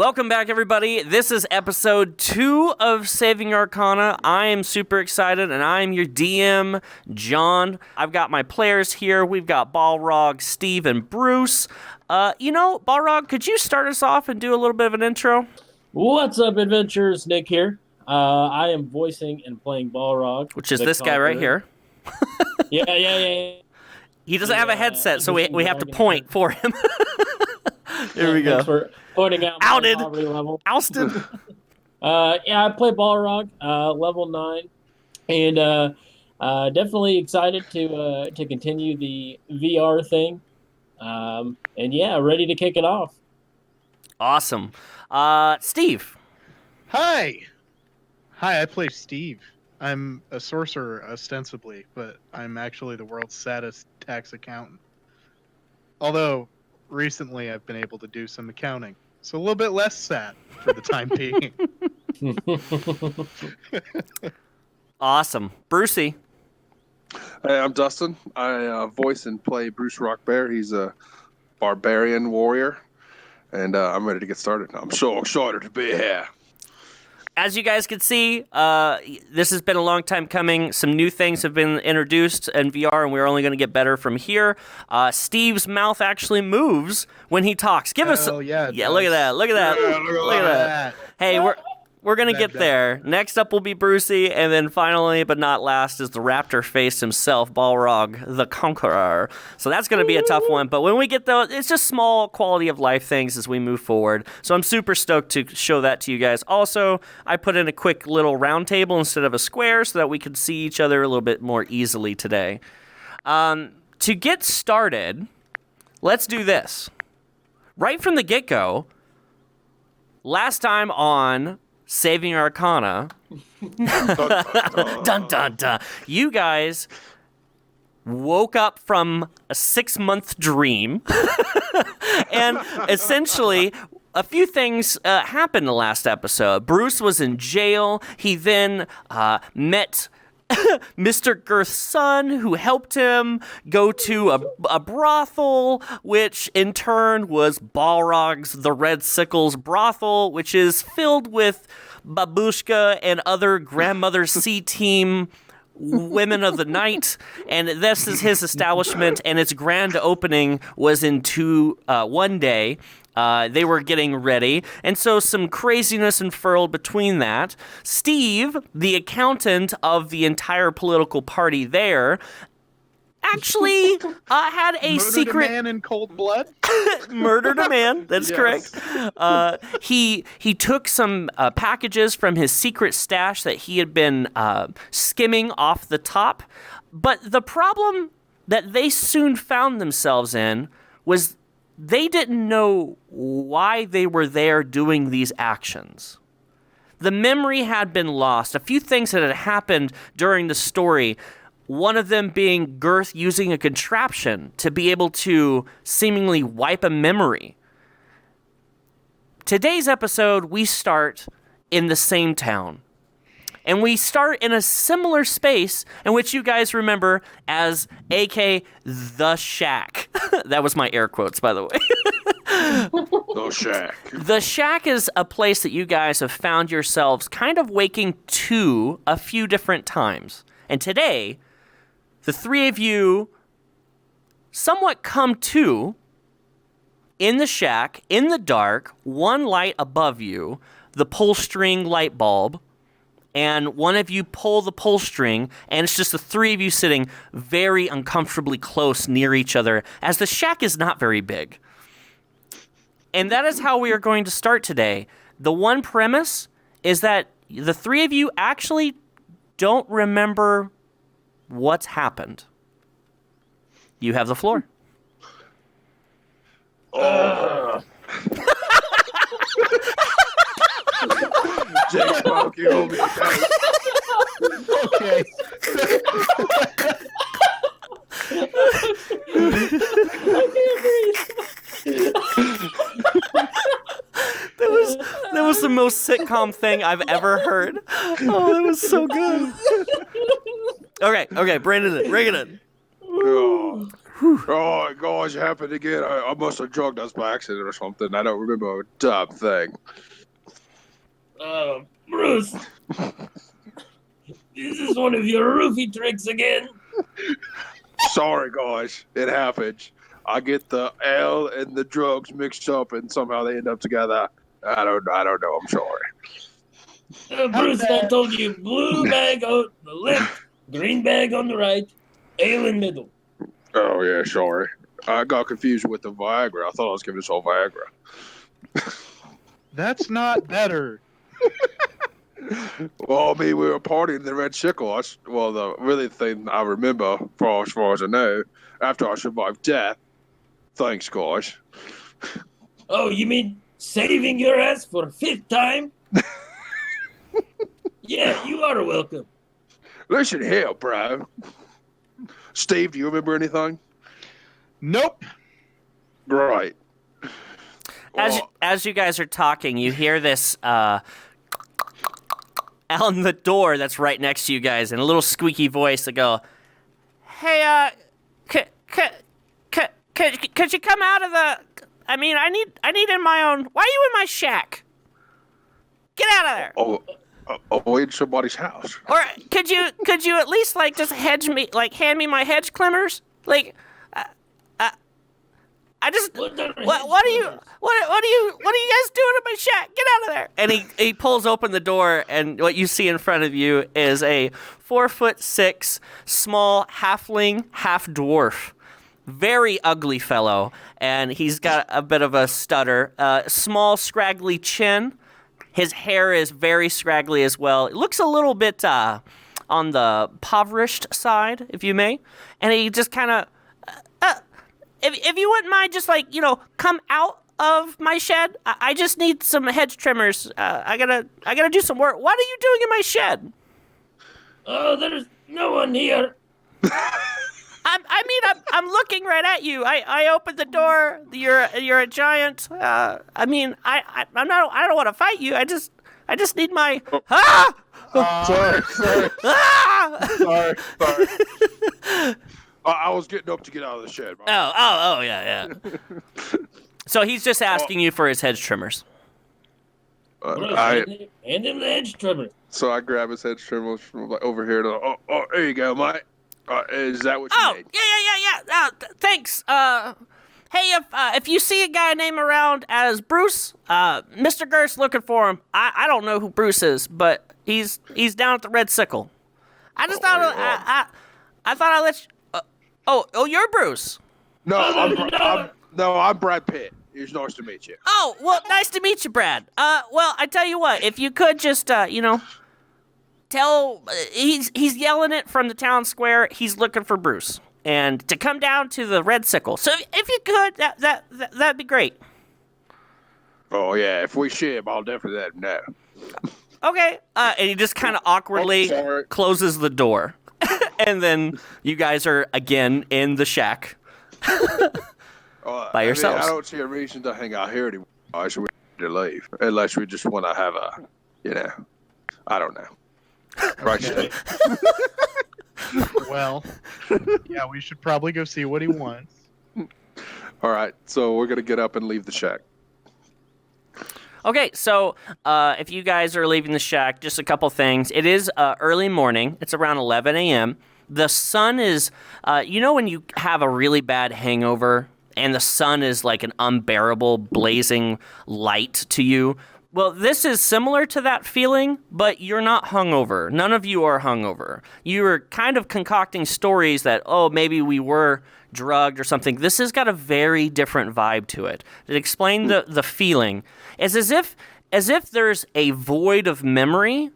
Welcome back, everybody. This is episode 2 of Saving Arcana. I am super excited, and I am your DM, John. I've got my players here. We've got Balrog, Steve, and Bruce. Balrog, could you start us off and do a little bit of an intro? What's up, adventurers? Nick here. I am voicing and playing Balrog. Which is this guy right here. Yeah. He doesn't have a headset, so we have to point for him. There we go. Thanks for pointing out my poverty level. Ousted. I play Balrog, level 9, and definitely excited to continue the VR thing. Ready to kick it off. Awesome. Steve. Hi, I play Steve. I'm a sorcerer, ostensibly, but I'm actually the world's saddest tax accountant. Although, recently I've been able to do some accounting, so a little bit less sad for the time being. Awesome. Brucey. Hey, I'm Dustin. I voice and play Bruce Rockbear. He's a Barbarian warrior, and I'm ready to get started. I'm so excited to be here. As you guys can see, this has been a long time coming. Some new things have been introduced in VR, and we're only going to get better from here. Steve's mouth actually moves when he talks. Look at that. Hey, we're going to get there. Next up will be Brucey, and then finally, but not last, is the raptor face himself, Balrog, the Conqueror. So that's going to be a tough one, but when we get those, it's just small quality of life things as we move forward. So I'm super stoked to show that to you guys. Also, I put in a quick little round table instead of a square so that we could see each other a little bit more easily today. To get started, let's do this. Right from the get-go, last time on Saving Arcana, dun, dun, dun. You guys woke up from a 6-month dream, and essentially a few things happened the last episode. Bruce was in jail. He then met Mr. Girth's son, who helped him go to a brothel, which in turn was Balrog's The Red Sickles brothel, which is filled with babushka and other grandmother C-team women of the night. And this is his establishment, and its grand opening was in one day. They were getting ready, and so some craziness unfurled between that. Steve, the accountant of the entire political party there, actually had a secret... Murdered a man in cold blood? Murdered a man, that's correct. He took some packages from his secret stash that he had been skimming off the top, but the problem that they soon found themselves in was they didn't know why they were there doing these actions. The memory had been lost. A few things that had happened during the story, one of them being Girth using a contraption to be able to seemingly wipe a memory. Today's episode, we start in the same town. And we start in a similar space in which you guys remember as AK The Shack. That was my air quotes, by the way. The Shack. The Shack is a place that you guys have found yourselves kind of waking to a few different times. And today, the three of you somewhat come to in the shack, in the dark, one light above you, the pull string light bulb, and one of you pull the pull string, and it's just the three of you sitting very uncomfortably close near each other, as the shack is not very big. And that is how we are going to start today. The one premise is that the three of you actually don't remember what's happened. You have the floor. Jake smoking over your Okay. That was the most sitcom thing I've ever heard. Oh, it was so good. Okay, bring it in. Oh, gosh, it happened again. I must have drugged us by accident or something. I don't remember a damn thing. Bruce, this is one of your roofie tricks again. Sorry, guys. It happens. I get the L and the drugs mixed up, and somehow they end up together. I don't know. I'm sorry. Bruce, I told you, blue bag on the left, green bag on the right, ale in middle. Oh, yeah, sorry. I got confused with the Viagra. I thought I was giving this all Viagra. That's not better. Well, I mean, we were partying in the Red Sickle. The really thing I remember, as far as I know, after I survived death. Thanks, guys. Oh, you mean saving your ass for 5th time? Yeah, you are welcome. Listen here, bro. Steve, do you remember anything? Nope. Right. As you guys are talking, you hear this on the door that's right next to you guys, in a little squeaky voice that go, "Hey, could you come out of the? I need in my own. Why are you in my shack? Get out of there! Oh, in somebody's house. Or could you at least just hand me my hedge climbers? I just what are you guys doing in my shack? Get out of there!" And he pulls open the door, and what you see in front of you is a 4'6" small halfling, half dwarf, very ugly fellow, and he's got a bit of a stutter, small scraggly chin. His hair is very scraggly as well. It looks a little bit on the impoverished side, if you may, and he just kind of. If you wouldn't mind, just come out of my shed. I just need some hedge trimmers. I gotta do some work. What are you doing in my shed? Oh, there's no one here. I'm looking right at you. I opened the door. You're a giant. I don't want to fight you. I just need my. Sorry. Sorry. I was getting up to get out of the shed. Oh, yeah. So he's just asking you for his hedge trimmers. Hand him the hedge trimmer. So I grab his hedge trimmers from over here. There you go, mate. Is that what you need? Yeah. Thanks. Hey, if you see a guy named around as Bruce, Mr. Gerst's looking for him. I don't know who Bruce is, but he's down at the Red Sickle. I just thought I thought I'd let you. Oh, you're Bruce. No, I'm Brad Pitt. It's nice to meet you. Oh, well, nice to meet you, Brad. Well, I tell you what, if you could just, tell he's yelling it from the town square. He's looking for Bruce, and to come down to the Red Sickle. So if you could, that'd be great. Oh yeah, if we ship, I'll definitely let him know. Okay. And he just kind of awkwardly closes the door. And then you guys are again in the shack by yourselves. I don't see a reason to hang out here anymore. I should to leave, unless we just want to have I don't know. Right, Okay. Well, yeah, we should probably go see what he wants. All right, so we're gonna get up and leave the shack. Okay, so if you guys are leaving the shack, just a couple things. It is early morning. It's around 11 a.m. The sun is, when you have a really bad hangover and the sun is like an unbearable blazing light to you? Well, this is similar to that feeling, but you're not hungover. None of you are hungover. You are kind of concocting stories that, maybe we were drugged or something. This has got a very different vibe to it. To explain the feeling, it's as if there's a void of memory,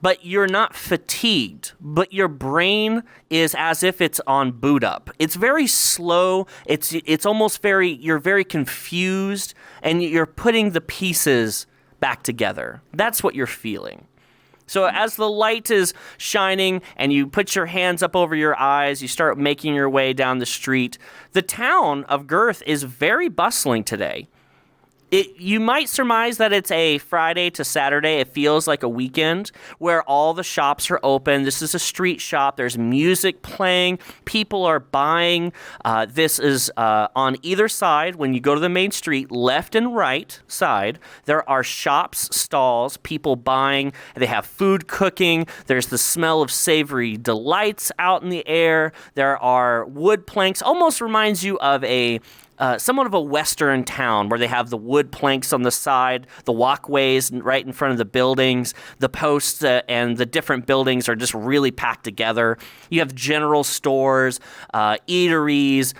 but you're not fatigued, but your brain is as if it's on boot up. It's very slow. It's almost you're very confused, and you're putting the pieces back together. That's what you're feeling. So as the light is shining and you put your hands up over your eyes, you start making your way down the street. The town of Girth is very bustling today. You might surmise that it's a Friday to Saturday. It feels like a weekend where all the shops are open. This is a street shop. There's music playing. People are buying. This is on either side. When you go to the main street, left and right side, there are shops, stalls, people buying. They have food cooking. There's the smell of savory delights out in the air. There are wood planks. Almost reminds you of somewhat of a western town where they have the wood planks on the side, the walkways right in front of the buildings, the posts and the different buildings are just really packed together. You have general stores, eateries,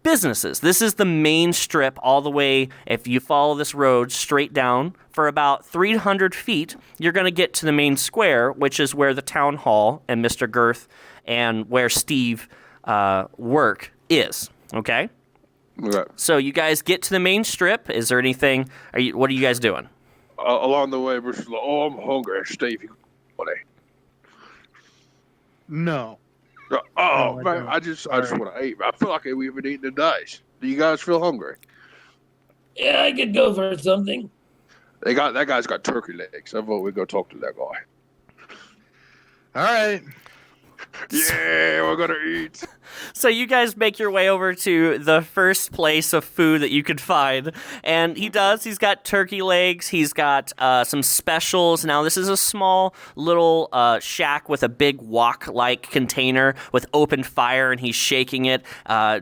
businesses. This is the main strip all the way. If you follow this road straight down for about 300 feet, you're going to get to the main square, which is where the town hall and Mr. Girth and where Steve work is. Okay? Okay. So you guys get to the main strip. Is there anything? What are you guys doing? Along the way, Bruce was like, "Oh, I'm hungry, Steve. You want No. to?" No, Man, don't. I just want to eat. I feel like we haven't eaten in days. Do you guys feel hungry? Yeah, I could go for something. That guy's got turkey legs. I vote we go talk to that guy. All right. Yeah, we're gonna eat. So you guys make your way over to the first place of food that you could find, and he does. He's got turkey legs. He's got some specials. Now this is a small little shack with a big wok-like container with open fire, and he's shaking it,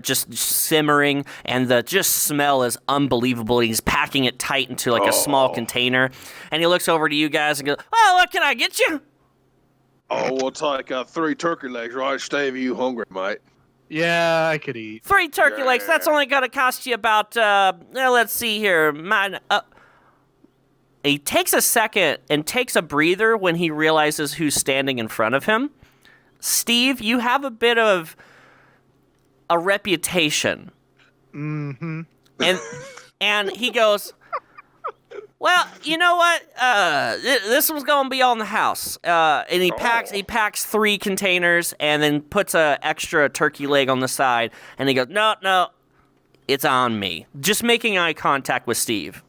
just simmering, and the smell is unbelievable. He's packing it tight into like a small container, and he looks over to you guys and goes, "Well, what can I get you?" Oh, we'll take 3 turkey legs, right? Steve, you hungry, mate? Yeah, I could eat. 3 turkey legs. That's only going to cost you about, let's see here. He takes a second and takes a breather when he realizes who's standing in front of him. Steve, you have a bit of a reputation. Mm-hmm. And he goes, "Well, you know what? This one's gonna be on the house." And he packs 3 containers and then puts a extra turkey leg on the side. And he goes, "No, it's on me." Just making eye contact with Steve.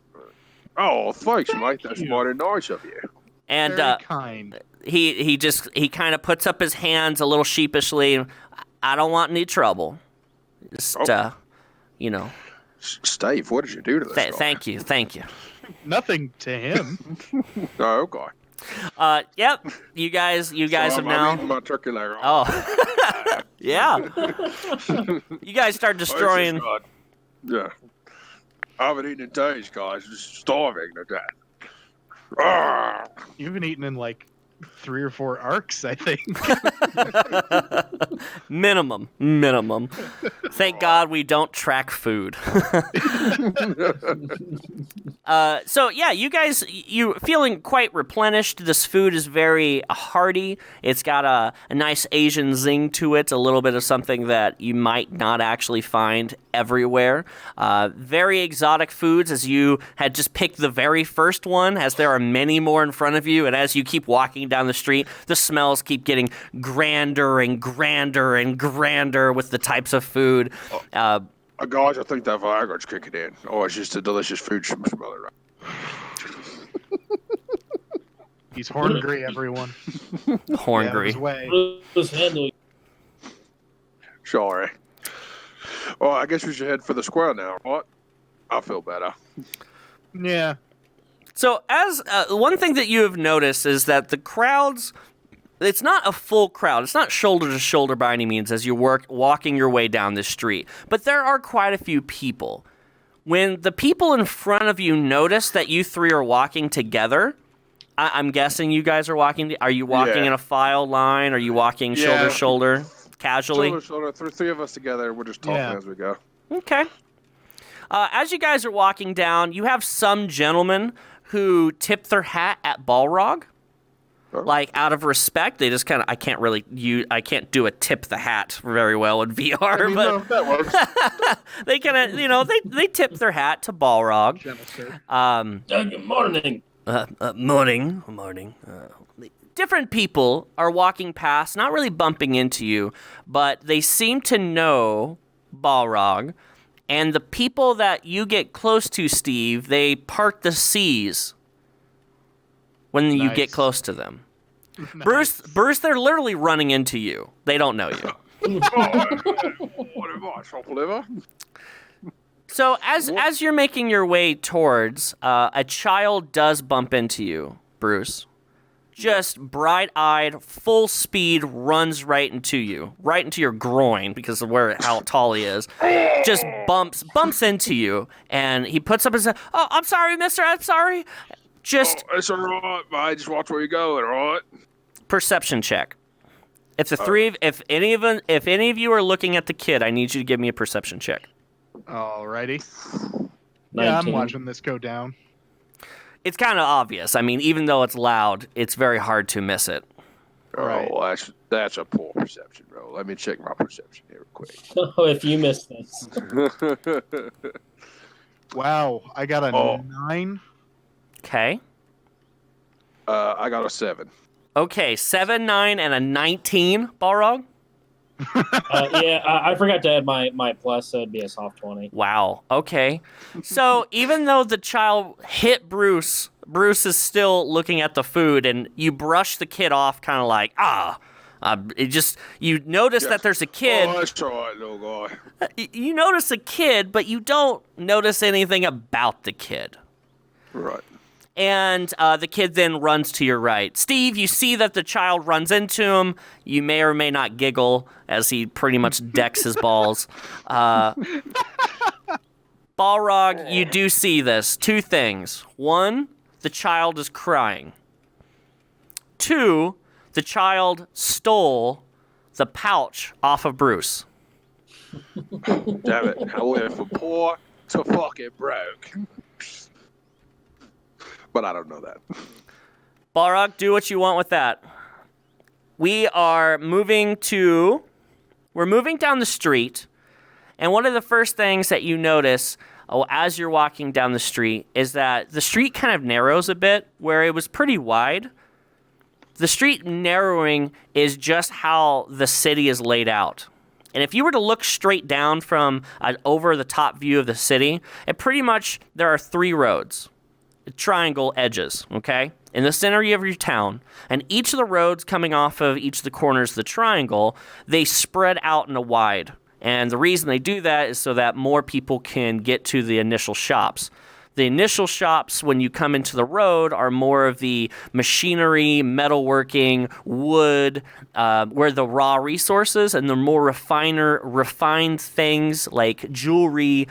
Oh, thanks, mate. That's mighty nice of you. And Very kind. he kind of puts up his hands a little sheepishly. "I don't want any trouble. Just you know." Steve, what did you do to this guy? Thank you. Nothing to him. Oh, okay. Yep. You guys So have I'm now. eating my turkey leg. Oh, yeah. You guys start destroying. Yeah. I haven't eaten in days, guys. Just starving to death. Ah! You've been eating in like 3 or 4 arcs, I think. Minimum. Thank God we don't track food. So yeah, you guys, you feeling quite replenished. This food is very hearty. It's got a nice Asian zing to it, a little bit of something that you might not actually find everywhere. Very exotic foods, as you had just picked the very first one, as there are many more in front of you, and as you keep walking down the street, the smells keep getting grander and grander and grander with the types of food. Guys, I think that Viagra's kicking in. Oh, it's just a delicious food smell. Right? He's horngry, everyone. Horngry. Bruce handle. Sorry. Well, I guess we should head for the square now, right? I feel better. Yeah. So, as one thing that you have noticed is that the crowds, it's not a full crowd. It's not shoulder to shoulder by any means as you walking your way down this street. But there are quite a few people. When the people in front of you notice that you 3 are walking together, I'm guessing you guys are walking. Are you walking in a file line? Are you walking shoulder to shoulder, casually? Shoulder to shoulder. 3 of us together. We're just talking as we go. Okay. As you guys are walking down, you have some gentlemen who tip their hat at Balrog. Like, out of respect, they just kind of, I can't do a tip the hat very well in VR, but that works. they kind of, they tip their hat to Balrog. Good morning. Morning. Different people are walking past, not really bumping into you, but they seem to know Balrog, And the people that you get close to, Steve, they part the seas when you get close to them. Nice. Bruce, they're literally running into you. They don't know you. So as you're making your way towards, a child does bump into you, Bruce. Just bright-eyed, full speed, runs right into you, right into your groin because of how tall he is. Just bumps into you, and he puts up his hand. Oh, I'm sorry, mister, I'm sorry. Just it's all right, mate. Just watch where you're going, all right? Perception check. If any of you are looking at the kid, I need you to give me a perception check. Alrighty. 19. Yeah, I'm watching this go down. It's kind of obvious. I mean, even though it's loud, it's very hard to miss it. Right. Oh, that's a poor perception, bro. Let me check my perception here real quick. Oh, if you missed this. Wow, I got a 9. Okay. I got a 7. Okay, 7, 9, and a 19, Balrog. I forgot to add my plus, so it'd be a soft 20. Wow. Okay. So even though the child hit Bruce is still looking at the food, and you brush the kid off, kind of like you notice that there's a kid. Oh, that's all right, little guy. You notice a kid, but you don't notice anything about the kid. Right. And the kid then runs to your right. Steve, you see that the child runs into him. You may or may not giggle as he pretty much decks his balls. Balrog, you do see this. 2 things. 1, the child is crying. 2, the child stole the pouch off of Bruce. Damn it. I went from poor to fucking broke. But I don't know that. Balrog, do what you want with that. We're moving down the street, and one of the first things that you notice as you're walking down the street is that the street kind of narrows a bit, where it was pretty wide. The street narrowing is just how the city is laid out. And if you were to look straight down from over the top view of the city, there are 3 roads. Triangle edges, okay? In the center of your town, and each of the roads coming off of each of the corners of the triangle, they spread out in a wide. And the reason they do that is so that more people can get to the initial shops. The initial shops, when you come into the road, are more of the machinery, metalworking, wood, where the raw resources, and the more refined things like jewelry,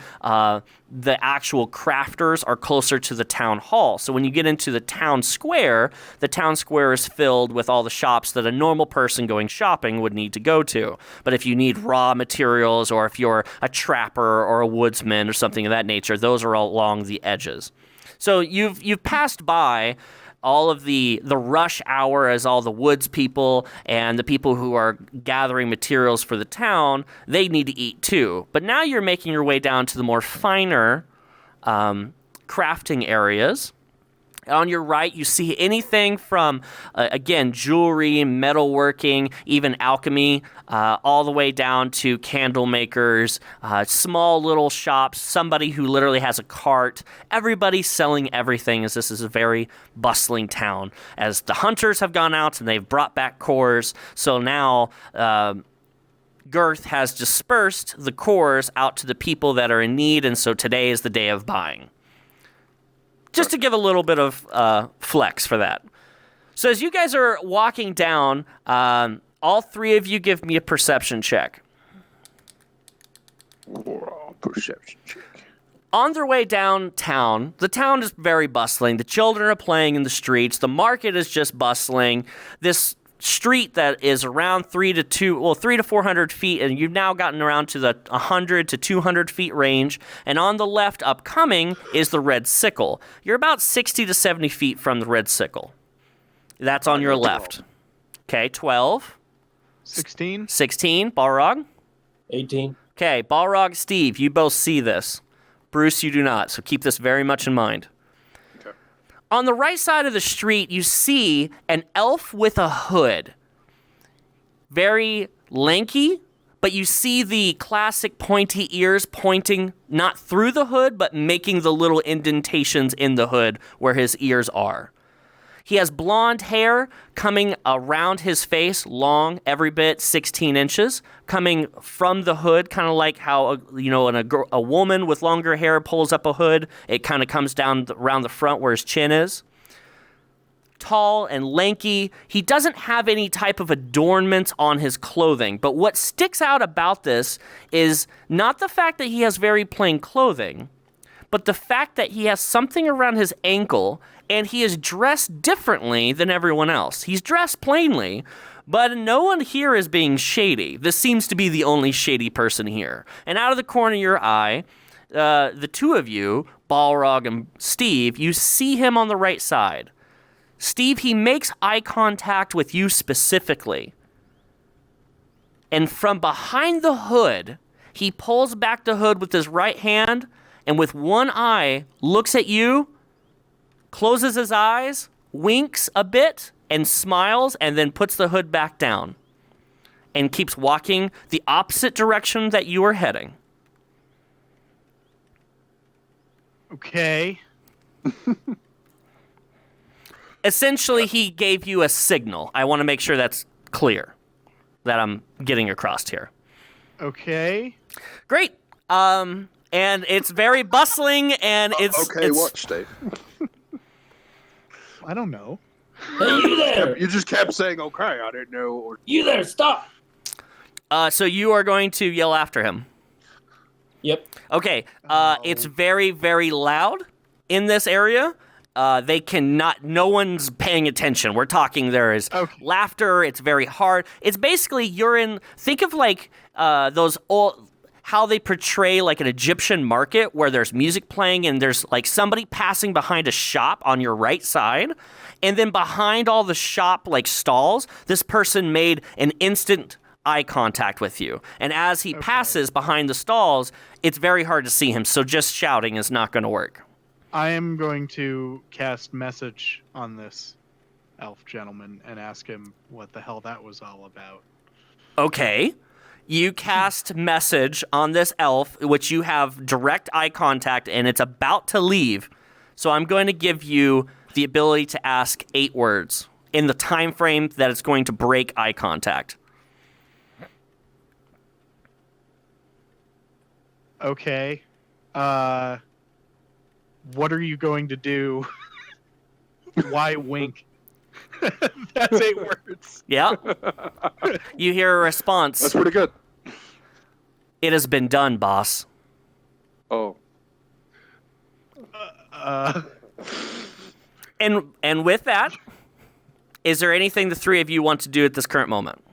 the actual crafters are closer to the town hall. So when you get into the town square is filled with all the shops that a normal person going shopping would need to go to. But if you need raw materials, or if you're a trapper or a woodsman or something of that nature, those are all along the edges. So you've passed by all of the rush hour as all the woods people and the people who are gathering materials for the town, they need to eat too. But now you're making your way down to the more finer crafting areas. On your right, you see anything from, again, jewelry, metalworking, even alchemy, all the way down to candle makers, small little shops, somebody who literally has a cart. Everybody's selling everything, as this is a very bustling town. As the hunters have gone out and they've brought back cores, so now Girth has dispersed the cores out to the people that are in need, and so today is the day of buying. Just to give a little bit of flex for that. So as you guys are walking down, all 3 of you give me a perception check. Perception check. On their way downtown, the town is very bustling. The children are playing in the streets. The market is just bustling. This street that is around 300 to 400 feet, and you've now gotten around to the 100 to 200 feet range. And on the left upcoming is the Red Sickle. You're about 60 to 70 feet from the Red Sickle. That's on your left. Okay, 12. 16. 16, Balrog. 18. Okay, Balrog, Steve, you both see this. Bruce, you do not, so keep this very much in mind. On the right side of the street, you see an elf with a hood. Very lanky, but you see the classic pointy ears pointing not through the hood, but making the little indentations in the hood where his ears are. He has blonde hair coming around his face, long, every bit 16 inches, coming from the hood, kind of like how, a woman with longer hair pulls up a hood. It kind of comes down around the front where his chin is. Tall and lanky. He doesn't have any type of adornment on his clothing, but what sticks out about this is not the fact that he has very plain clothing, but the fact that he has something around his ankle and he is dressed differently than everyone else. He's dressed plainly, but no one here is being shady. This seems to be the only shady person here. And out of the corner of your eye, the two of you, Balrog and Steve, you see him on the right side. Steve, he makes eye contact with you specifically. And from behind the hood, he pulls back the hood with his right hand and with one eye looks at you, closes his eyes, winks a bit, and smiles, and then puts the hood back down and keeps walking the opposite direction that you are heading. Okay. Essentially, he gave you a signal. I want to make sure that's clear, that I'm getting across here. Okay. Great. And it's very bustling, and it's... What, Steve? I don't know. Hey, you there! You just kept saying, okay, I didn't know. Or... You there, stop! So you are going to yell after him. Yep. Okay. It's very, very loud in this area. They cannot, no one's paying attention. We're talking, there is laughter. It's very hard. It's basically, think of like those old, how they portray like an Egyptian market where there's music playing and there's like somebody passing behind a shop on your right side. And then behind all the shop like stalls, this person made an instant eye contact with you. And as he passes behind the stalls, it's very hard to see him. So just shouting is not going to work. I am going to cast message on this elf gentleman and ask him what the hell that was all about. Okay. You cast message on this elf, which you have direct eye contact, and it's about to leave. So I'm going to give you the ability to ask 8 words in the time frame that it's going to break eye contact. Okay. What are you going to do? Why wink? That's 8 words. Yeah. You hear a response. That's pretty good. It has been done, boss. Oh. And with that, is there anything the three of you want to do at this current moment?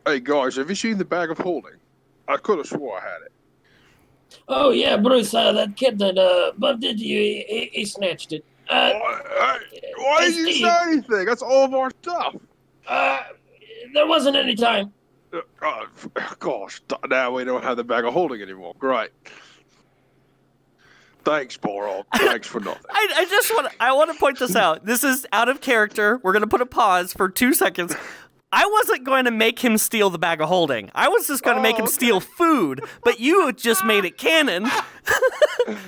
Hey, guys, have you seen the bag of holding? I could have swore I had it. Oh, yeah, Bruce, that kid that bumped into you, he snatched it. Why did you Steve. say anything? That's all of our stuff. There wasn't any time. Gosh, now we don't have the bag of holding anymore. Great. Thanks, Balrog. Thanks for nothing. I want to point this out. This is out of character. We're going to put a pause for 2 seconds. I wasn't going to make him steal the bag of holding. I was just going to make him steal food, but you just made it canon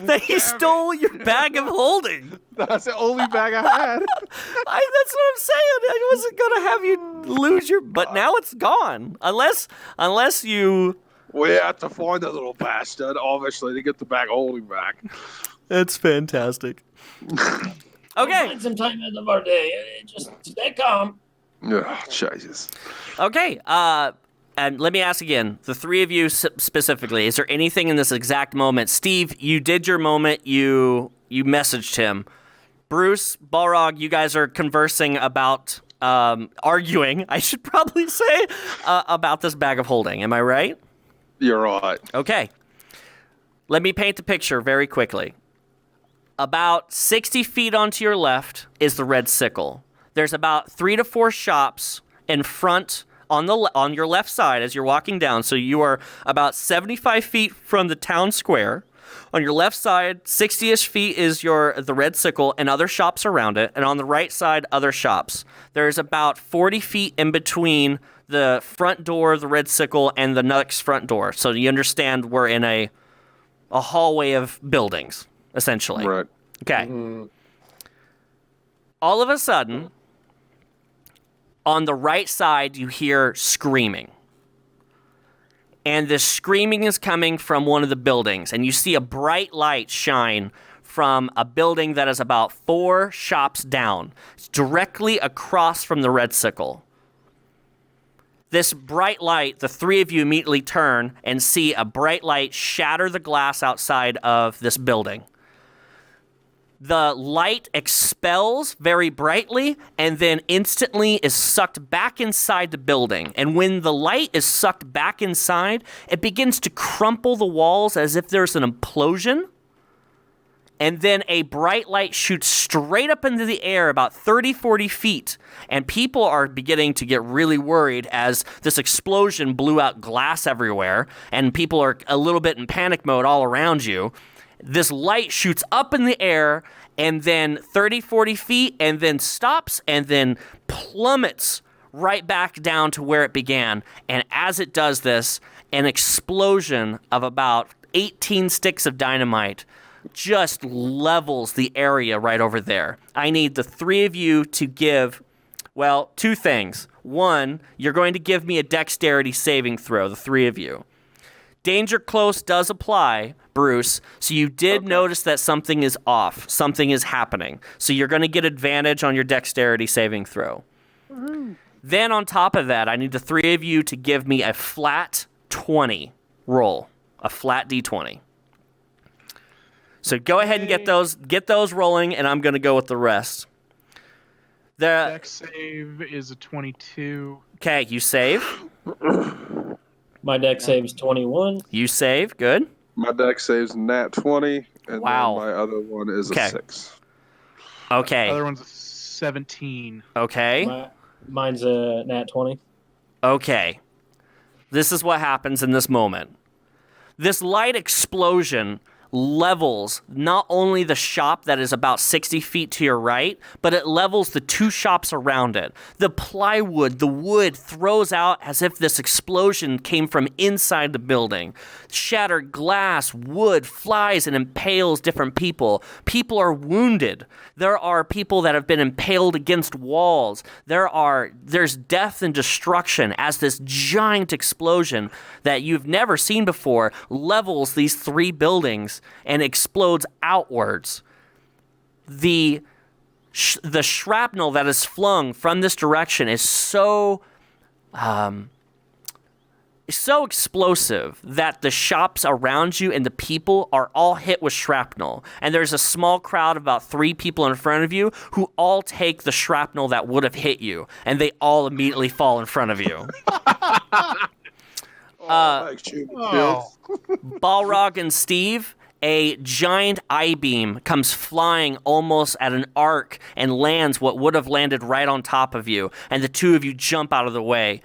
that he stole your bag of holding. That's the only bag I had. That's what I'm saying. I wasn't going to have you lose your... But now it's gone. Unless you... We have to find that little bastard, obviously, to get the bag of holding back. That's fantastic. We'll Okay. find some time end of our day. Just stay calm. Oh, Jesus. Okay. And let me ask again, the three of you specifically, is there anything in this exact moment? Steve, you did your moment. You messaged him. Bruce, Balrog, you guys are conversing about, arguing, I should probably say, about this bag of holding. Am I right? You're right. Okay. Let me paint the picture very quickly. About 60 feet onto your left is the Red Sickle. There's about 3 to 4 shops in front on your left side as you're walking down. So you are about 75 feet from the town square. On your left side, 60-ish feet is the Red Sickle and other shops around it. And on the right side, other shops. There's about 40 feet in between the front door of the Red Sickle and the next front door. So you understand we're in a hallway of buildings, essentially. Right. Okay. All of a sudden, on the right side, you hear screaming. And this screaming is coming from one of the buildings. And you see a bright light shine from a building that is about 4 shops down. It's directly across from the Red Sickle. This bright light, the three of you immediately turn and see a bright light shatter the glass outside of this building. The light expels very brightly and then instantly is sucked back inside the building. And when the light is sucked back inside, it begins to crumple the walls as if there's an implosion. And then a bright light shoots straight up into the air about 30, 40 feet. And people are beginning to get really worried as this explosion blew out glass everywhere. And people are a little bit in panic mode all around you. This light shoots up in the air and then 30, 40 feet and then stops and then plummets right back down to where it began. And as it does this, an explosion of about 18 sticks of dynamite just levels the area right over there. I need the three of you to give, well, 2 things. One, you're going to give me a dexterity saving throw, the three of you. Danger close does apply, Bruce, so you did notice that something is off. Something is happening. So you're going to get advantage on your dexterity saving throw. Then on top of that, I need the three of you to give me a flat 20 roll. A flat d20. So go ahead and get those rolling, and I'm going to go with the rest. Dex save is a 22. Okay, you save. My deck saves 21. You save. Good. My deck saves nat 20, and Wow. then my other one is Okay. a 6. Okay. Other one's a 17. Okay. Mine's a nat 20. Okay. This is what happens in this moment. This light explosion levels not only the shop that is about 60 feet to your right, but it levels the 2 shops around it. The plywood, the wood throws out as if this explosion came from inside the building. Shattered glass, wood flies and impales different people. People are wounded. There are people that have been impaled against walls. There's death and destruction as this giant explosion that you've never seen before levels these 3 buildings and explodes outwards. The shrapnel that is flung from this direction is so explosive that the shops around you and the people are all hit with shrapnel. And there's a small crowd of about 3 people in front of you who all take the shrapnel that would have hit you, and they all immediately fall in front of you. Balrog and Steve, a giant I-beam comes flying almost at an arc and lands what would have landed right on top of you, and the 2 of you jump out of the way.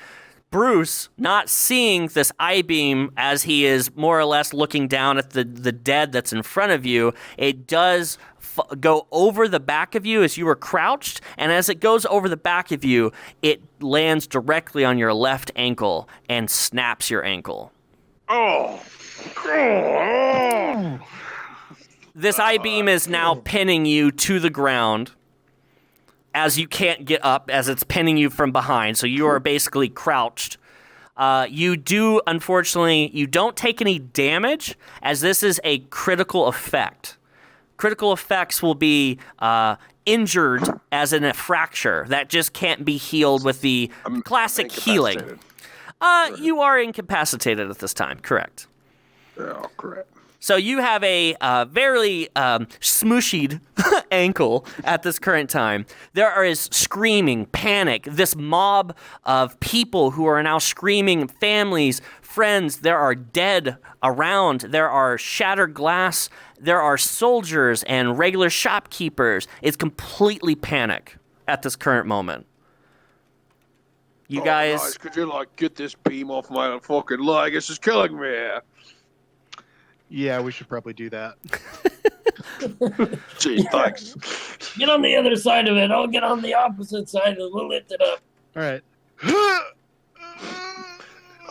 Bruce, not seeing this I-beam as he is more or less looking down at the dead that's in front of you, it does go over the back of you as you were crouched, and as it goes over the back of you, it lands directly on your left ankle and snaps your ankle. This I-beam is now pinning you to the ground as you can't get up, as it's pinning you from behind, so you are basically crouched. You don't take any damage, as this is a critical effect. Critical effects will be injured, as in a fracture. That just can't be healed with the classic healing. You are incapacitated at this time, correct. Oh, correct. So you have a very smooshied ankle at this current time. There is screaming, panic, this mob of people who are now screaming, families, friends. There are dead around. There are shattered glass. There are soldiers and regular shopkeepers. It's completely panic at this current moment. You guys... Guys, could you, get this beam off my fucking leg? This is killing me. Yeah, we should probably do that. Gee, thanks. Get on the other side of it. I'll get on the opposite side and we'll lift it up. All right.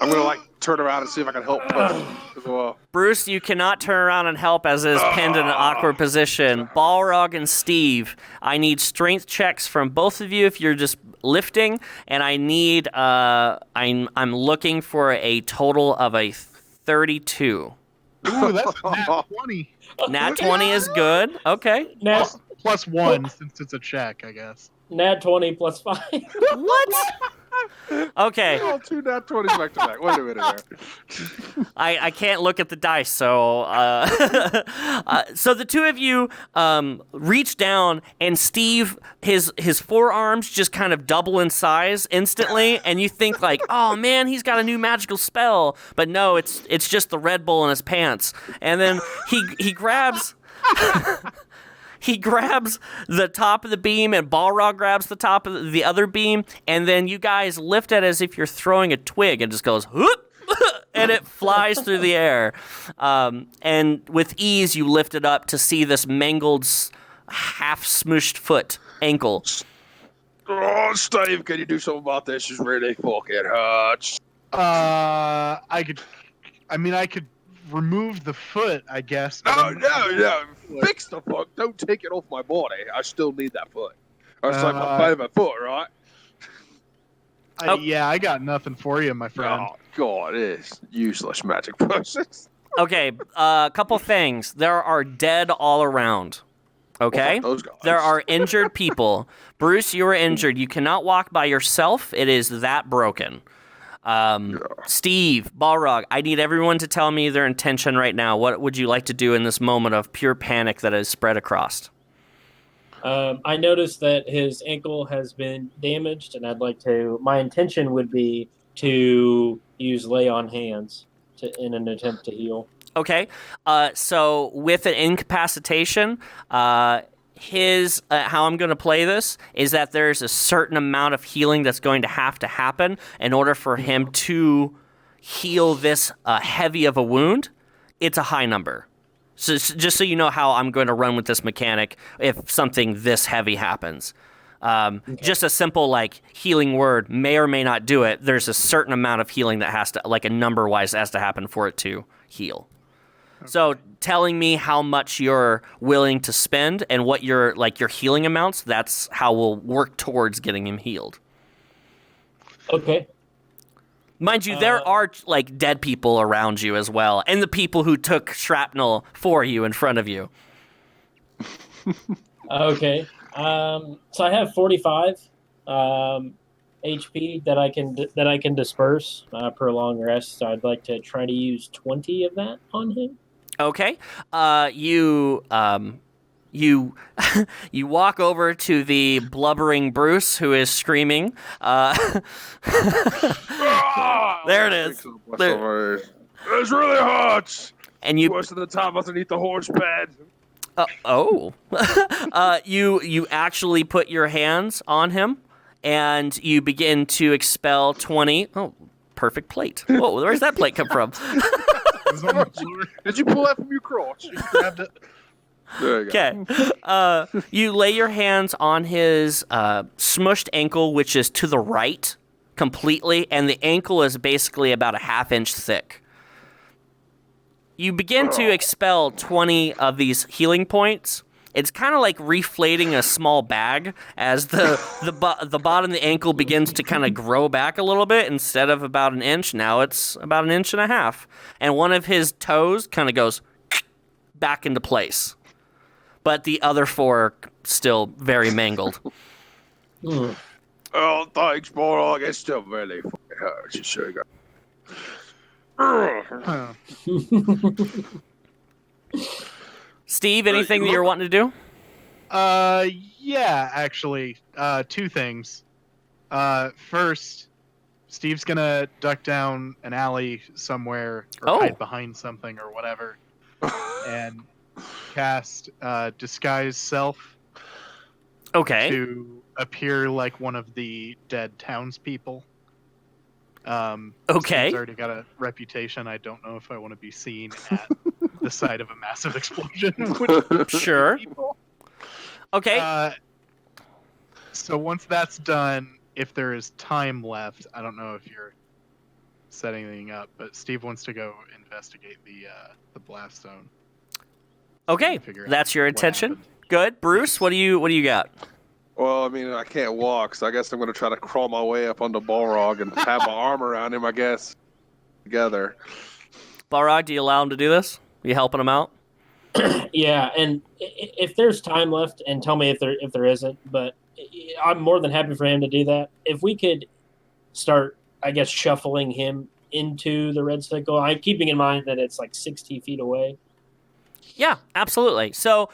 I'm gonna turn around and see if I can help push as well. Bruce, you cannot turn around and help as it is pinned in an awkward position. Balrog and Steve, I need strength checks from both of you if you're just lifting, and I need I'm looking for a total of a 32. Ooh, that's a nat 20. Nat 20 is good. Okay. Plus 1 since it's a check, I guess. Nat 20 plus 5. What? Okay. Oh, 2 nat 20s back to back. Wait a minute here. I can't look at the dice, so so the two of you reach down, and Steve, his forearms just kind of double in size instantly, and you think like, oh man, he's got a new magical spell, but no, it's just the Red Bull in his pants, and then he grabs. He grabs the top of the beam, and Balrog grabs the top of the other beam, and then you guys lift it as if you're throwing a twig, and just goes, whoop, and it flies through the air. And with ease, you lift it up to see this mangled, half-smooshed ankle. Oh, Steve, can you do something about this? It's really fucking hurts. I could remove the foot, I guess. No. Fix the foot. Don't take it off my body. I still need that foot. That's like my favorite foot, right? Yeah, I got nothing for you, my friend. Oh, God, it is useless magic process. Okay, a couple things. There are dead all around. Okay? Those guys. There are injured people. Bruce, you are injured. You cannot walk by yourself. It is that broken. Steve, Balrog, I need everyone to tell me their intention right now. What would you like to do in this moment of pure panic that is spread across? I noticed that his ankle has been damaged, and my intention would be to use lay on hands in an attempt to heal. Okay, so with an incapacitation, how I'm going to play this is that there's a certain amount of healing that's going to have to happen in order for him to heal this heavy of a wound. It's a high number. So just so you know how I'm going to run with this mechanic if something this heavy happens. Just a simple healing word may or may not do it. There's a certain amount of healing that has to, a number-wise, has to happen for it to heal. Okay. So telling me how much you're willing to spend and what your healing amounts, that's how we'll work towards getting him healed. Okay. Mind you, there are dead people around you as well, and the people who took shrapnel for you in front of you. Okay. So I have 45 HP that I can disperse per long rest. So I'd like to try to use 20 of that on him. Okay. You walk over to the blubbering Bruce, who is screaming. There it is. It's really hot. And you most of the time underneath the horse bed. You actually put your hands on him, and you begin to expel 20. Oh, perfect plate. Whoa, where's that plate come from? Did you pull that from your crotch? You grabbed it. There you go. Okay. You lay your hands on his smushed ankle, which is to the right completely, and the ankle is basically about a half-inch thick. You begin to expel 20 of these healing points. It's kind of like reflating a small bag as the bottom of the ankle begins to kind of grow back a little bit. Instead of about an inch, now it's about an inch and a half. And one of his toes kind of goes back into place. But the other four are still very mangled. Oh, thanks, Balrog. It still really hurts. You sure got. Steve, anything that you're wanting to do? Yeah, actually, two things. First, Steve's gonna duck down an alley somewhere or hide behind something or whatever, and cast disguise self. Okay. To appear like one of the dead townspeople. Okay. He's already got a reputation. I don't know if I want to be seen at the site of a massive explosion. Which Sure. people. Okay. So once that's done, if there is time left, I don't know if you're setting anything up, but Steve wants to go investigate the blast zone. Okay. That's your intention. Good. Bruce, what do you got? Well, I mean, I can't walk, so I guess I'm going to try to crawl my way up onto Balrog and have my arm around him, I guess, together. Balrog, do you allow him to do this? You helping him out? Yeah, and if there's time left, and tell me if there isn't, but I'm more than happy for him to do that. If we could start, I guess, shuffling him into the red sickle, I'm keeping in mind that it's like 60 feet away. Yeah, absolutely. So,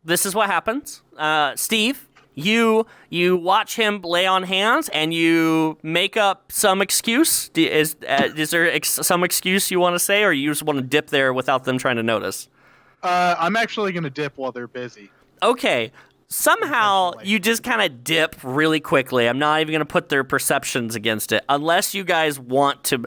this is what happens. Steve, you watch him lay on hands, and you make up some excuse. Is there some excuse you want to say, or you just want to dip there without them trying to notice? I'm actually going to dip while they're busy. Okay. Somehow you just kind of dip really quickly. I'm not even going to put their perceptions against it. Unless you guys want to...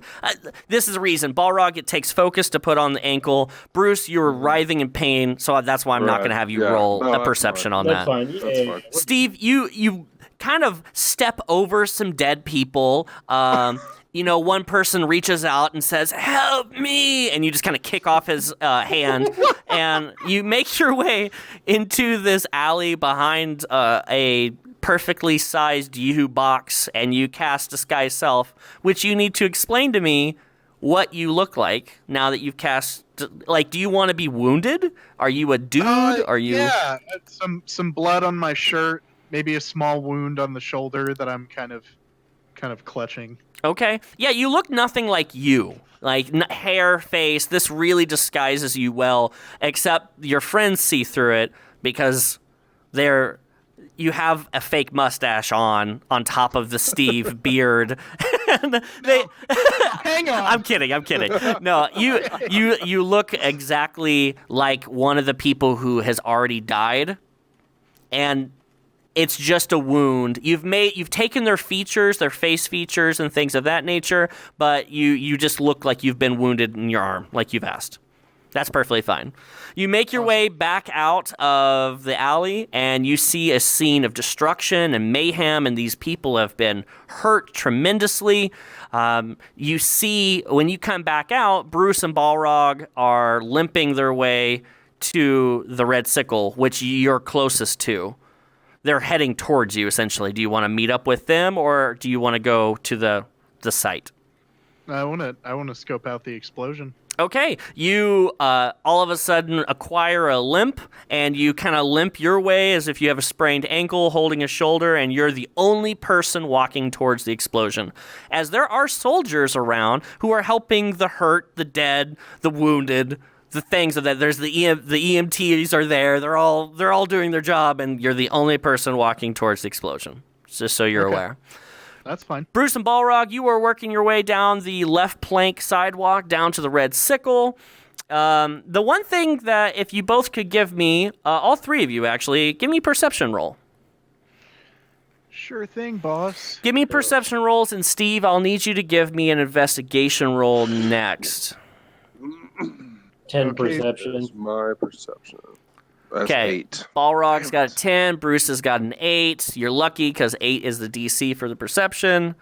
this is the reason. Balrog, it takes focus to put on the ankle. Bruce, you're writhing in pain, so that's why I'm not going to have you roll a perception on that. That's fine. That's fine. Steve, you kind of step over some dead people. One person reaches out and says, "Help me!" And you just kind of kick off his hand, and you make your way into this alley behind a perfectly sized Yoo-hoo box, and you cast Disguise Self, which you need to explain to me what you look like now that you've cast. Like, do you want to be wounded? Are you a dude? Are you? Yeah, some blood on my shirt, maybe a small wound on the shoulder that I'm kind of clutching. Okay. Yeah, you look nothing like you. Like, hair, face, this really disguises you well, except your friends see through it because you have a fake mustache on top of the Steve beard. And Hang on. I'm kidding. No, you look exactly like one of the people who has already died, and it's just a wound. You've taken their features, their face features and things of that nature, but you just look like you've been wounded in your arm, like you've asked. That's perfectly fine. You make your way back out of the alley, and you see a scene of destruction and mayhem, and these people have been hurt tremendously. You see, when you come back out, Bruce and Balrog are limping their way to the Red Sickle, which you're closest to. They're heading towards you, essentially. Do you want to meet up with them, or do you want to go to the site? I want to scope out the explosion. Okay, you all of a sudden acquire a limp, and you kind of limp your way as if you have a sprained ankle holding a shoulder, and you're the only person walking towards the explosion. As there are soldiers around who are helping the hurt, the dead, the wounded, the things of that. There's the EMTs are there. They're all doing their job, and you're the only person walking towards the explosion. Just so you're aware. That's fine. Bruce and Balrog, you are working your way down the left plank sidewalk down to the Red Sickle. The one thing that if you both could give me, all three of you actually, give me perception roll. Sure thing, boss. Give me perception rolls, and Steve, I'll need you to give me an investigation roll next. 10 perception. That's my perception. That's Okay. 8. Balrog's got a 10. Bruce has got an 8. You're lucky because 8 is the DC for the perception.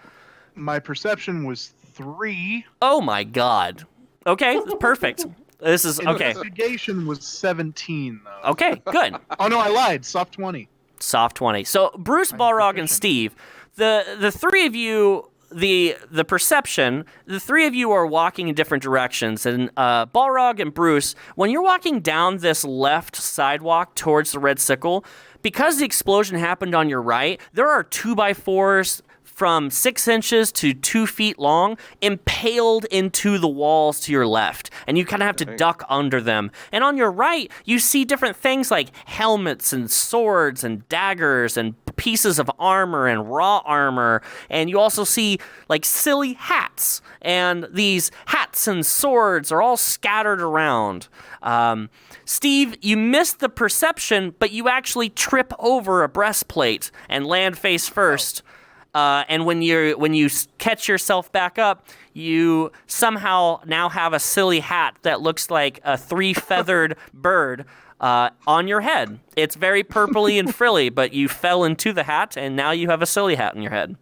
My perception was 3. Oh my god. Okay, perfect. This is okay. Investigation was 17, though. Okay, good. Oh no, I lied. Soft 20. Soft 20. So Bruce, Balrog, and Steve, the three of you, the perception, the three of you are walking in different directions. And Balrog and Bruce, when you're walking down this left sidewalk towards the Red Sickle, because the explosion happened on your right, there are 2x4s from 6 inches to 2 feet long, impaled into the walls to your left. And you kind of have to duck under them. And on your right, you see different things like helmets and swords and daggers and pieces of armor and raw armor. And you also see like silly hats. And these hats and swords are all scattered around. Steve, you missed the perception, but you actually trip over a breastplate and land face first. And when you catch yourself back up, you somehow now have a silly hat that looks like a 3-feathered bird on your head. It's very purpley and frilly, but you fell into the hat, and now you have a silly hat on your head.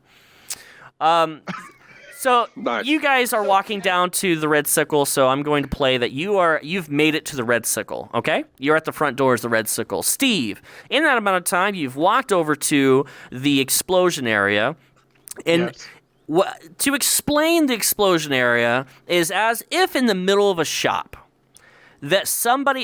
So Nice. you guys are walking down to the Red Sickle, so I'm going to play that you've made it to the Red Sickle, okay? You're at the front doors of the Red Sickle. Steve, in that amount of time, you've walked over to the explosion area, and Yes. to explain the explosion area is as if in the middle of a shop, that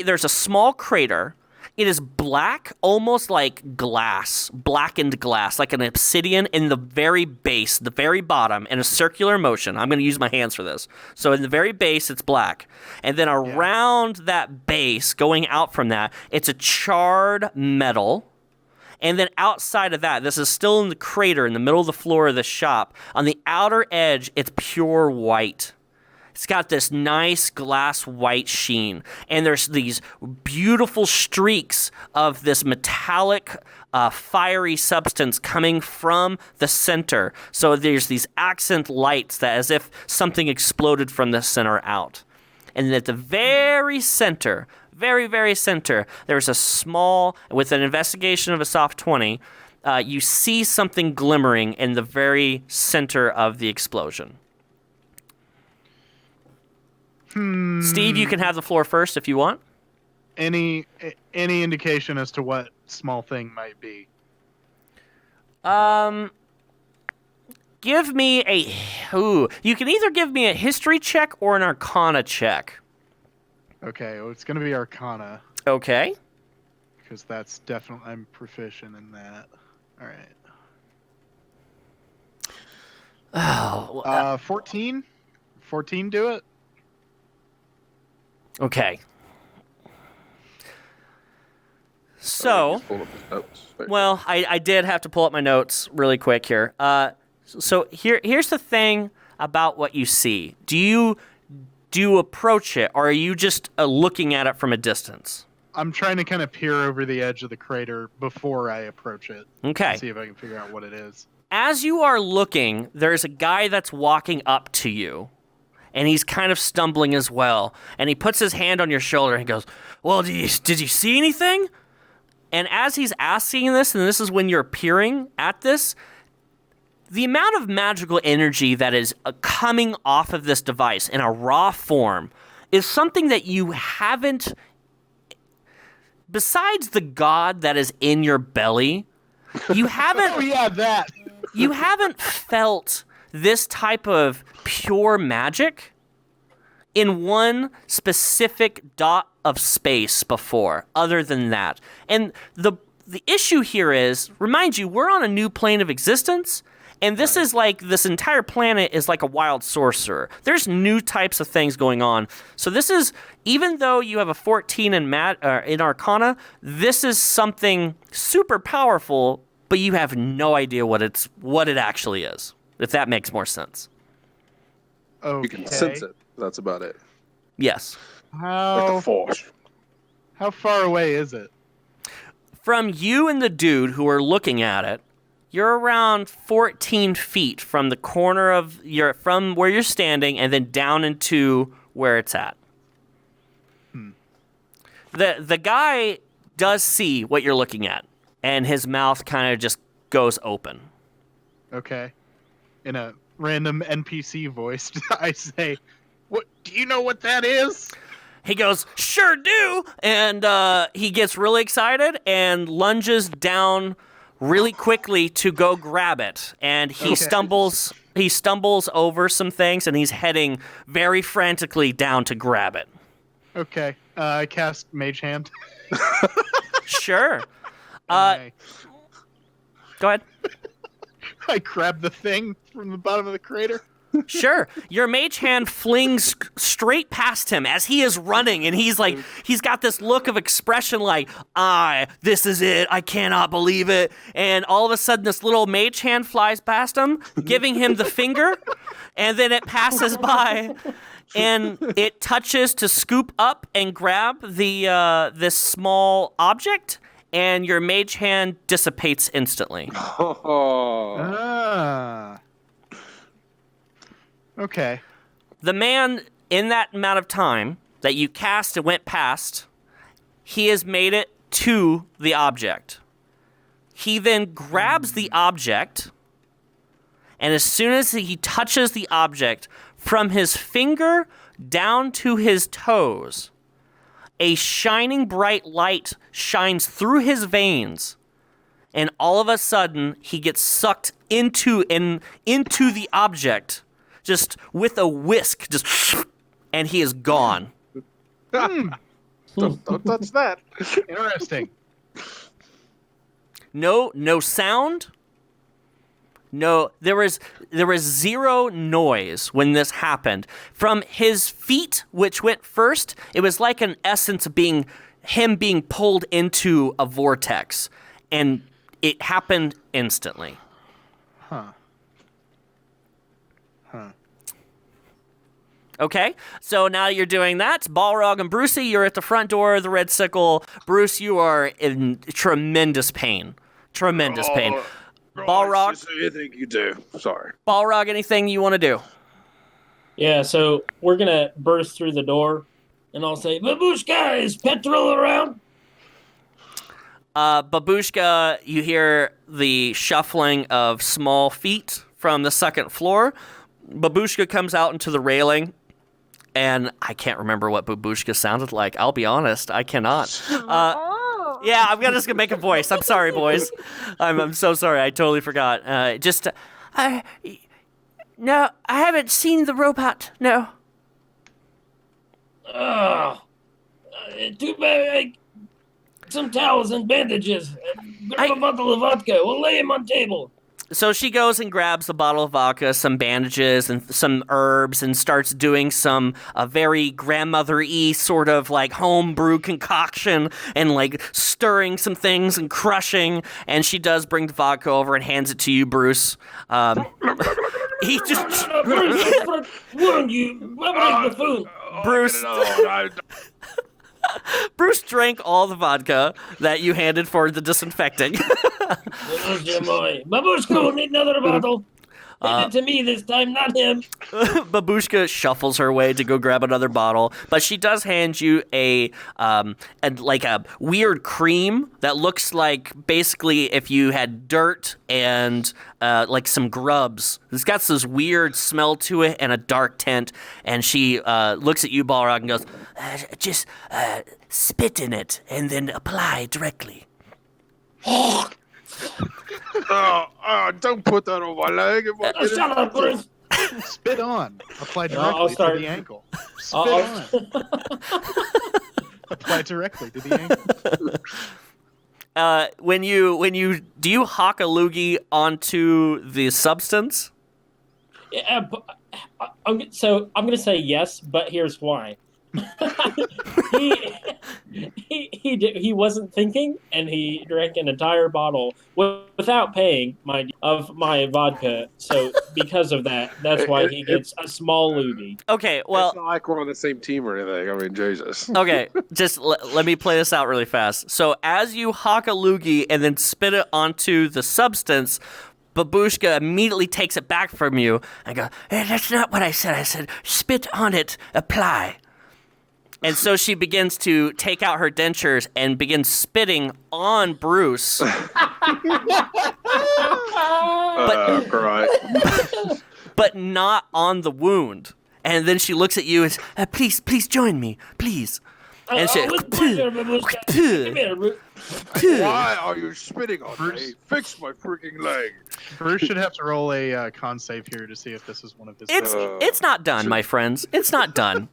there's a small crater. It is black, almost like glass, blackened glass, like an obsidian in the very base, the very bottom, in a circular motion. I'm going to use my hands for this. So in the very base, it's black. And then around that base, going out from that, it's a charred metal. And then outside of that, this is still in the crater in the middle of the floor of the shop. On the outer edge, it's pure white. It's got this nice glass white sheen, and there's these beautiful streaks of this metallic, fiery substance coming from the center. So there's these accent lights that as if something exploded from the center out. And at the very center, very, very center, there's a small, with an investigation of a soft 20, you see something glimmering in the very center of the explosion. Steve, you can have the floor first if you want. Any indication as to what small thing might be? Give me you can either give me a history check or an Arcana check. Okay, well, it's going to be Arcana, Okay. because that's definitely, I'm proficient in that. All right. Oh, 14? 14 do it? okay. So, Just pulled up his notes. Wait. well, I did have to pull up my notes really quick here. So here's the thing about what you see. Do you approach it, or are you just looking at it from a distance? I'm trying to kind of peer over the edge of the crater before I approach it. Okay. See if I can figure out what it is. As you are looking, there's a guy that's walking up to you, and he's kind of stumbling as well. And he puts his hand on your shoulder and he goes, "Well, did you see anything?" And as he's asking this, and this is when you're peering at this, the amount of magical energy that is coming off of this device in a raw form is something that you haven't, besides the god that is in your belly, you haven't Oh yeah, that. you haven't felt this type of pure magic in one specific dot of space before, other than that. And the issue here is, remind you, we're on a new plane of existence, and this is like, this entire planet is like a wild sorcerer. There's new types of things going on. So this is, even though you have a 14 in Arcana, this is something super powerful, but you have no idea what it actually is, if that makes more sense. Okay. You can sense it. That's about it. Yes. Like How the force. far away is it? From you and the dude who are looking at it, you're around 14 feet from the corner of from where you're standing and then down into where it's at. The guy does see what you're looking at, and his mouth kind of just goes open. Okay. In a random NPC voice, I say, "What? Do you know what that is?" He goes, "Sure do," and he gets really excited and lunges down really quickly to go grab it, and he stumbles over some things, and he's heading very frantically down to grab it. Okay. I cast Mage Hand. Sure. I Go ahead. grab the thing from the bottom of the crater. Sure. Your mage hand flings straight past him as he is running, and he's got this look of expression like, this is it. I cannot believe it. And all of a sudden, this little mage hand flies past him, giving him the finger, and then it passes by, and it touches to scoop up and grab this small object, and your mage hand dissipates instantly. Oh. Ah. Okay. The man, in that amount of time that you cast and went past, he has made it to the object. He then grabs the object, and as soon as he touches the object, from his finger down to his toes, a shining bright light shines through his veins, and all of a sudden he gets sucked into the object, just with a whisk, and he is gone. Don't touch that. Interesting. No sound. No, there was zero noise when this happened. From his feet, which went first, it was like an essence of him being pulled into a vortex, and it happened instantly. Huh. Okay, so now you're doing that. Balrog and Brucey, you're at the front door of the Red Sickle. Bruce, you are in tremendous pain. Tremendous pain. Balrog? Just anything you do. Sorry. Balrog, anything you want to do? Yeah, so we're going to burst through the door, and I'll say, Babushka, is petrol around? Babushka, you hear the shuffling of small feet from the second floor. Babushka comes out into the railing, and I can't remember what Babushka sounded like. I'll be honest, I cannot. Yeah, I'm just gonna make a voice. I'm sorry, boys. I'm so sorry. I totally forgot. No, I haven't seen the robot. No. Too bad. Some towels and bandages. Grab a bottle of vodka. We'll lay him on table. So she goes and grabs a bottle of vodka, some bandages, and some herbs, and starts doing some very grandmother-y sort of like homebrew concoction, and like stirring some things and crushing. And she does bring the vodka over and hands it to you, Bruce. He just Bruce, warn you. I'm buffoon. Bruce. Bruce drank all the vodka that you handed for the disinfecting. Babushka will need another bottle. Hand it to me this time, not him. Babushka shuffles her way to go grab another bottle, but she does hand you a weird cream that looks like basically if you had dirt and like some grubs. It's got this weird smell to it and a dark tint, and she looks at you, Balrog, and goes, just spit in it and then apply directly. Don't put that on my leg. Shut up, Bruce. Spit on. Apply directly to the ankle. Spit on. Apply directly to the ankle. When you do you hock a loogie onto the substance? Yeah, I'm going to say yes, but here's why. He wasn't thinking, and he drank an entire bottle without paying, mind you, of my vodka. So because of that, that's why he gets a small loogie. Okay, well, it's not like we're on the same team or anything. I mean, Jesus. Okay, just let me play this out really fast. So as you hock a loogie and then spit it onto the substance, Babushka immediately takes it back from you and goes, hey, that's not what I said. I said, spit on it, apply. And so she begins to take out her dentures and begins spitting on Bruce. But not on the wound. And then she looks at you and says, please join me, please. And she, why are you spitting on me? Fix my freaking leg. Bruce should have to roll a con save here to see if this is one of his. It's not done, my friends. It's not done.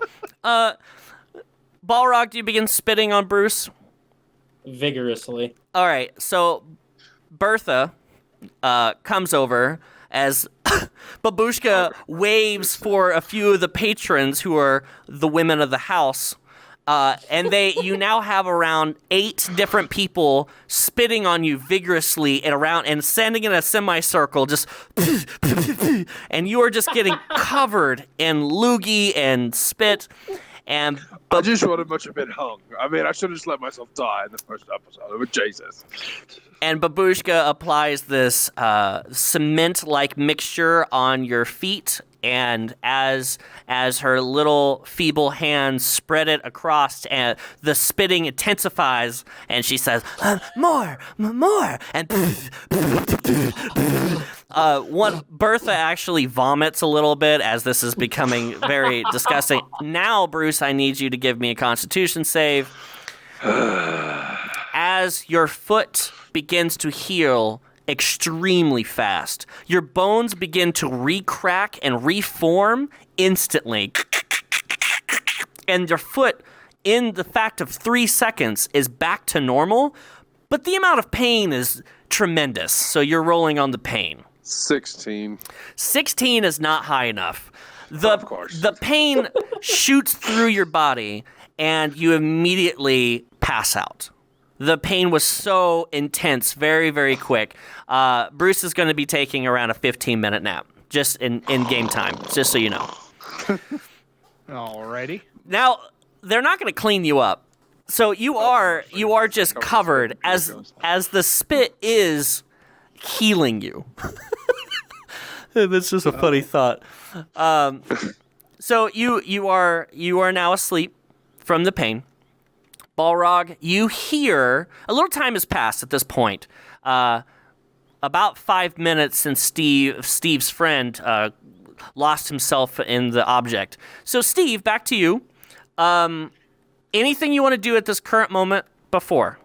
Balrog, do you begin spitting on Bruce? Vigorously. All right, so Bertha comes over as Babushka waves for a few of the patrons who are the women of the house. And you now have around 8 different people spitting on you vigorously and standing in a semicircle, just and you are just getting covered in loogie and spit. And I just would have much have been hung. I mean, I should have just let myself die in the first episode. But Jesus. And Babushka applies this cement-like mixture on your feet, and as her little feeble hands spread it across, and the spitting intensifies, and she says, "More, and Bertha actually vomits a little bit as this is becoming very disgusting. Now, Bruce, I need you to give me a Constitution save. As your foot begins to heal extremely fast, your bones begin to re-crack and reform instantly. And your foot, in the fact of 3 seconds, is back to normal, but the amount of pain is tremendous, so you're rolling on the pain. 16. 16 is not high enough. Of course. The pain shoots through your body, and you immediately pass out. The pain was so intense, very, very quick. Bruce is going to be taking around a 15-minute nap, just in game time, just so you know. Alrighty. Now, they're not going to clean you up. So you are just covered as the spit is healing you. That's just a funny thought. So you are now asleep from the pain. Balrog, you hear a little time has passed at this point. About 5 minutes since Steve's friend lost himself in the object. So Steve, back to you. Anything you want to do at this current moment before?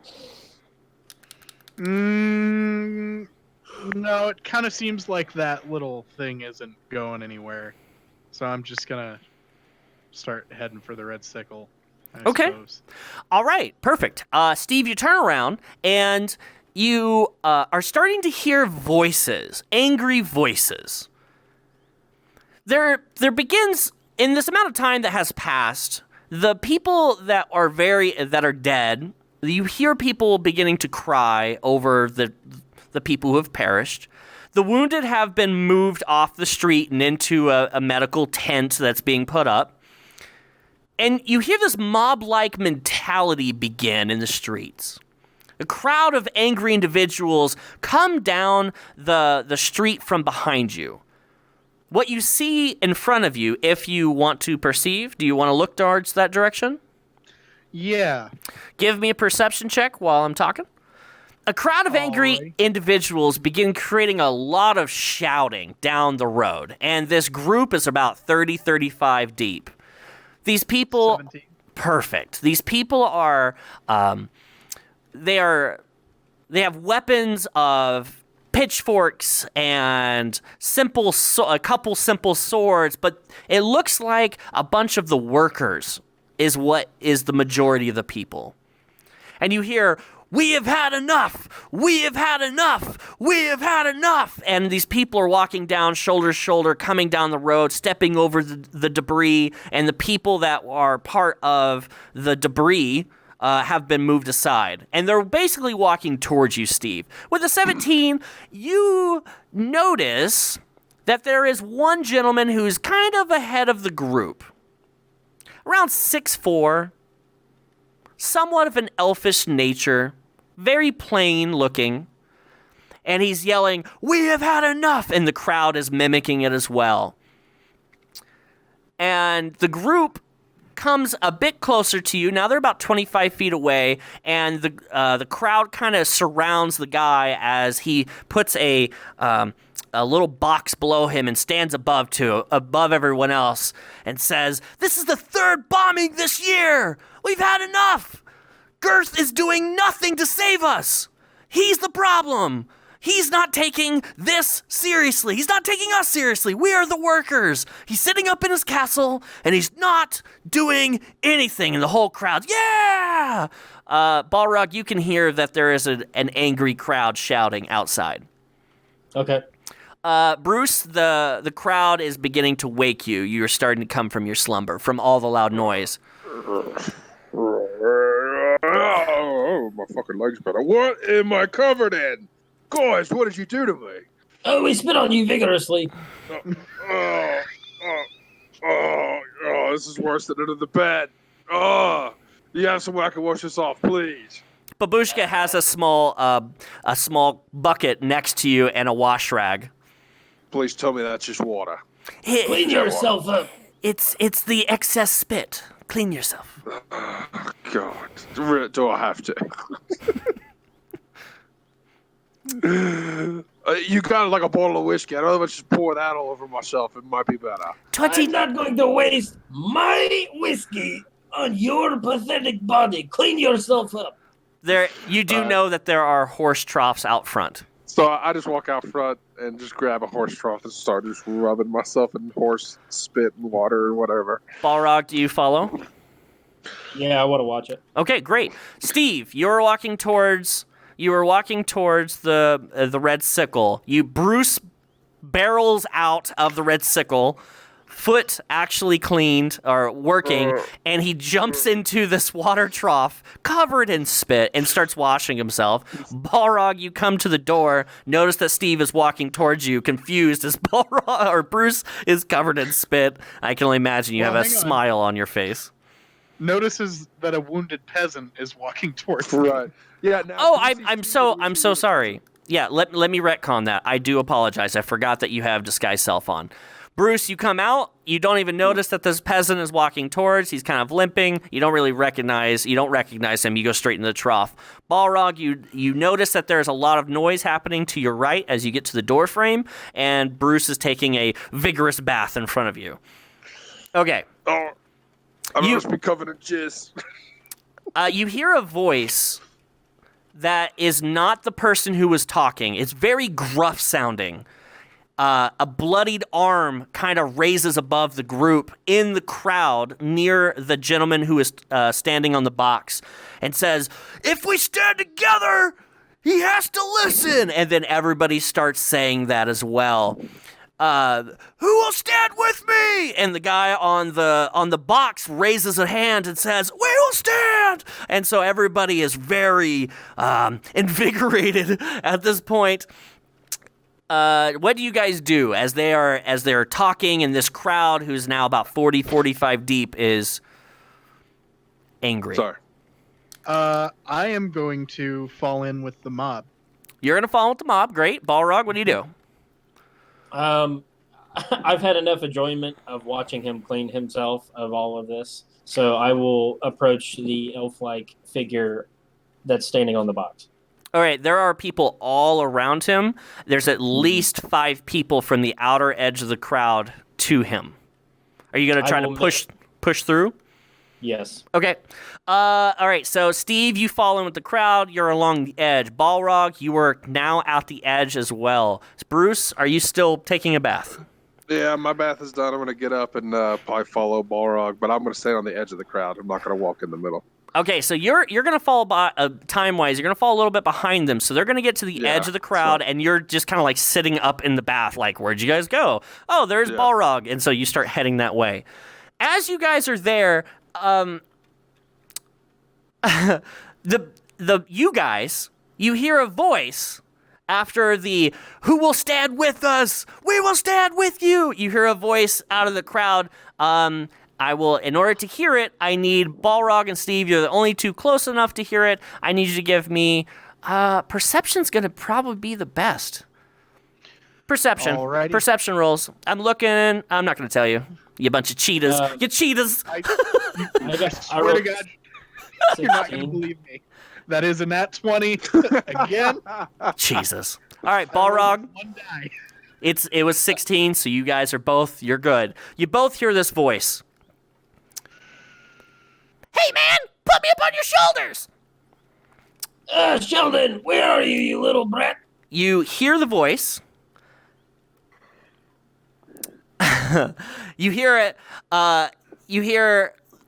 No, it kind of seems like that little thing isn't going anywhere. So I'm just going to start heading for the red sickle. I suppose. All right. Perfect. Steve, you turn around and you are starting to hear voices, angry voices. There begins, in this amount of time that has passed, the people that are dead, you hear people beginning to cry over the people who have perished. The wounded have been moved off the street and into a medical tent that's being put up. And you hear this mob-like mentality begin in the streets. A crowd of angry individuals come down the street from behind you. What you see in front of you, if you want to perceive, do you want to look towards that direction? Yeah. Give me a perception check while I'm talking. A crowd of angry individuals begin creating a lot of shouting down the road, and this group is about 35 deep. These people, 17. Perfect. These people are, they have weapons of pitchforks and a couple simple swords, but it looks like a bunch of the workers is what is the majority of the people. And you hear, "We have had enough! We have had enough! We have had enough!" And these people are walking down shoulder to shoulder, coming down the road, stepping over the debris, and the people that are part of the debris have been moved aside. And they're basically walking towards you, Steve. With a 17, you notice that there is one gentleman who's kind of ahead of the group. Around 6'4", somewhat of an elfish nature, very plain looking, and he's yelling, "We have had enough!" and the crowd is mimicking it as well. And the group comes a bit closer to you. Now they're about 25 feet away, and the crowd kind of surrounds the guy as he puts a little box below him and stands above everyone else and says, "This is the third bombing this year! We've had enough! Girth is doing nothing to save us! He's the problem! He's not taking this seriously! He's not taking us seriously! We are the workers! He's sitting up in his castle, and he's not doing anything!" And the whole crowd, "Yeah!" Balrog, you can hear that there is an angry crowd shouting outside. Okay. Bruce, the crowd is beginning to wake you. You're starting to come from your slumber, from all the loud noise. Oh, my fucking leg's better. What am I covered in? Guys, what did you do to me? Oh, we spit on you vigorously. This this is worse than under the bed. Oh, you have somewhere I can wash this off, please. Babushka has a small bucket next to you and a wash rag. Please tell me that's just water. Clean yourself up. It's the excess spit. Clean yourself. Oh, God. Do I have to? You got like a bottle of whiskey. I don't know if I just pour that all over myself. It might be better. I'm not going to waste my whiskey on your pathetic body. Clean yourself up. You do know that there are horse troughs out front. So I just walk out front and just grab a horse trough and start just rubbing myself in horse spit and water or whatever. Balrog, do you follow? Yeah, I want to watch it. Okay, great. Steve, you were walking towards the red sickle. Bruce barrels out of the red sickle, foot actually cleaned or working, and he jumps into this water trough covered in spit and starts washing himself. Balrog, you come to the door, notice that Steve is walking towards you, confused as Bruce is covered in spit. I can only imagine you have a smile on your face. Notices that a wounded peasant is walking towards him. Right. Yeah. I'm so sorry. Yeah, let me retcon that. I do apologize. I forgot that you have disguise self on. Bruce, you come out. You don't even notice that this peasant is walking towards. He's kind of limping. You don't recognize him. You go straight into the trough. Balrog, you notice that there's a lot of noise happening to your right as you get to the door frame, and Bruce is taking a vigorous bath in front of you. Okay. Oh, I must be covered in jizz. You hear a voice that is not the person who was talking. It's very gruff sounding. A bloodied arm kind of raises above the group in the crowd near the gentleman who is standing on the box and says, "If we stand together, he has to listen." And then everybody starts saying that as well. Who will stand with me? And the guy on the box raises a hand and says, "We will stand." And so everybody is very invigorated at this point. What do you guys do as they're talking and this crowd, who's now about 45 deep, is angry? Sorry. I am going to fall in with the mob. You're going to fall in with the mob. Great. Balrog, what do you do? I've had enough enjoyment of watching him clean himself of all of this, so I will approach the elf-like figure that's standing on the box. All right, there are people all around him. There's at least 5 people from the outer edge of the crowd to him. Are you going to try to push through? Yes. Okay. All right, so Steve, you fall in with the crowd. You're along the edge. Balrog, you are now out the edge as well. Bruce, are you still taking a bath? Yeah, my bath is done. I'm going to get up and probably follow Balrog, but I'm going to stay on the edge of the crowd. I'm not going to walk in the middle. Okay, so you're going to fall time-wise. You're going to fall a little bit behind them, so they're going to get to the edge of the crowd, and you're just kind of like sitting up in the bath, like, where'd you guys go? Oh, there's Balrog, and so you start heading that way. As you guys are there, you hear a voice after the "Who will stand with us? We will stand with you." You hear a voice out of the crowd. In order to hear it, I need Balrog and Steve. You're the only two close enough to hear it. I need you to give me perception's going to probably be the best. Perception. Alrighty. Perception rolls. I'm looking. I'm not going to tell you. You bunch of cheetahs. You cheetahs. I swear to God, you're not going to believe me. That is a nat 20 again. Jesus. All right, Balrog. One die. It was 16, so you guys you're good. You both hear this voice. "Hey, man, put me up on your shoulders." Sheldon, where are you, you little brat? You hear the voice. You hear it.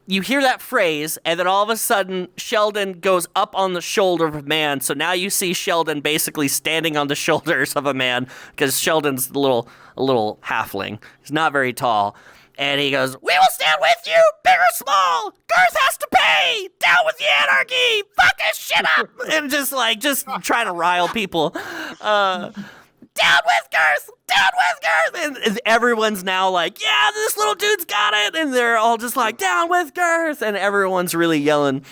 You hear that phrase, and then all of a sudden, Sheldon goes up on the shoulder of a man. So now you see Sheldon basically standing on the shoulders of a man, because Sheldon's a little halfling. He's not very tall. And he goes, "We will stand with you, big or small. Girth has to pay. Down with the anarchy. Fuck this shit up." And just trying to rile people. down Whiskers! Down Whiskers! And everyone's now like, yeah, this little dude's got it! And they're all just like, down Whiskers! And everyone's really yelling.